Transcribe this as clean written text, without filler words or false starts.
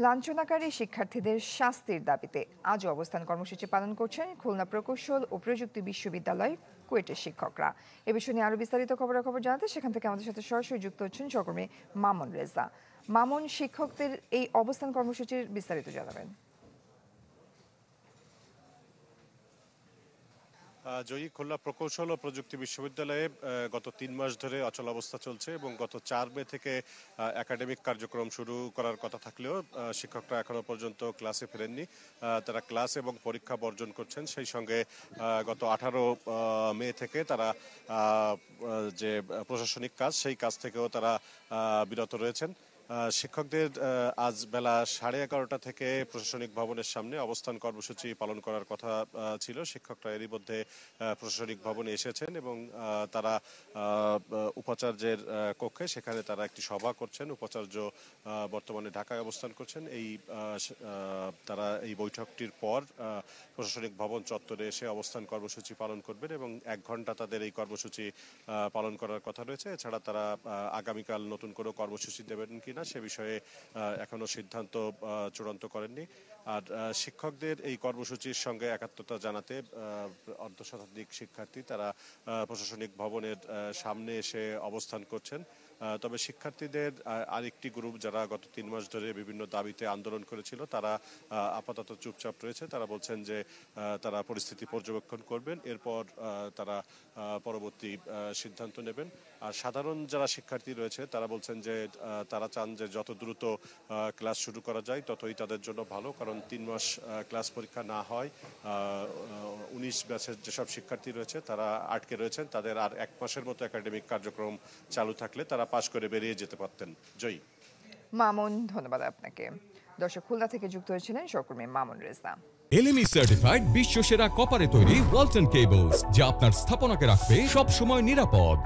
লাঞ্ছনাকারী শিক্ষার্থীদের শাস্তির দাবিতে আজও অবস্থান কর্মসূচি পালন করছেন খুলনা প্রকৌশল ও প্রযুক্তি বিশ্ববিদ্যালয় কুয়েটের শিক্ষকরা। এ বিষয়ে নিয়ে আরো বিস্তারিত খবরাখবর জানাতে সেখান থেকে আমাদের সাথে সরাসরি যুক্ত হচ্ছেন সহকর্মী মামুন রেজা। মামুন, শিক্ষকদের এই অবস্থান কর্মসূচির বিস্তারিত জানাবেন। জয়ী খুলনা প্রকৌশল ও প্রযুক্তি বিশ্ববিদ্যালয়ে গত ৩ মাস ধরে অচলাবস্থা চলছে এবং গত ৪ মে থেকে একাডেমিক কার্যক্রম শুরু করার কথা থাকলেও শিক্ষকরা এখনো পর্যন্ত ক্লাসে ফেরেননি। তারা ক্লাস এবং পরীক্ষা বর্জন করছেন। সেই সঙ্গে গত 18 মে থেকে তারা যে প্রশাসনিক কাজ সেই কাজ থেকেও তারা বিরত রয়েছেন। শিক্ষকদের আজ বেলা 11:30 থেকে প্রশাসনিক ভবনের সামনে অবস্থান কর্মসূচি পালন করার কথা ছিল। শিক্ষকরা এরই মধ্যে প্রশাসনিক ভবনে এসেছেন এবং তারা উপাচার্যের কক্ষে সেখানে তারা একটি সভা করছেন। উপাচার্য বর্তমানে ঢাকায় অবস্থান করছেন। তারা এই বৈঠকটির পর প্রশাসনিক ভবন চত্বরে এসে অবস্থান কর্মসূচি পালন করবেন এবং 1 ঘন্টা তাদের এই কর্মসূচি পালন করার কথা রয়েছে। এছাড়া তারা আগামীকাল নতুন কোনো কর্মসূচি দেবেন কিনা সে বিষয়ে এখনো সিদ্ধান্ত চূড়ান্ত করেননি। আর শিক্ষকদের এই কর্মসূচির সঙ্গে একাত্মতা জানাতে অর্ধশতাধিক শিক্ষার্থী তারা প্রশাসনিক ভবনের সামনে এসে অবস্থান করছেন। তবে শিক্ষার্থীদের আরেকটি গ্রুপ যারা গত 3 মাস ধরে বিভিন্ন দাবিতে আন্দোলন করেছিল তারা আপাতত চুপচাপ রয়েছে। তারা বলছেন যে তারা পরিস্থিতি পর্যবেক্ষণ করবেন, এরপর তারা পরবর্তী সিদ্ধান্ত নেবেন। আর সাধারণ যারা শিক্ষার্থী রয়েছে তারা বলছেন যে তারা চান যে যত দ্রুত ক্লাস শুরু করা যায় ততই তাদের জন্য ভালো, কারণ 3 মাস ক্লাস পরীক্ষা না হয় 19 ব্যাচের যেসব শিক্ষার্থী রয়েছে তারা আটকে রয়েছেন। তাদের আর 1 মাসের মতো একাডেমিক কার্যক্রম চালু থাকলে তারা পাশ করে বেরিয়ে যেতে পারতেন। জয়ী। মামুন, ধন্যবাদ আপনাকে। দর্শক, খুলনা থেকে যুক্ত হয়েছিলেন সহকর্মী মামুন রেজা। এলএমই সার্টিফাইড বিশ্বসেরা কপারে তৈরি ওয়ালটন কেবলস, যা আপনার স্থাপনাকে রাখবে সব সময় নিরাপদ।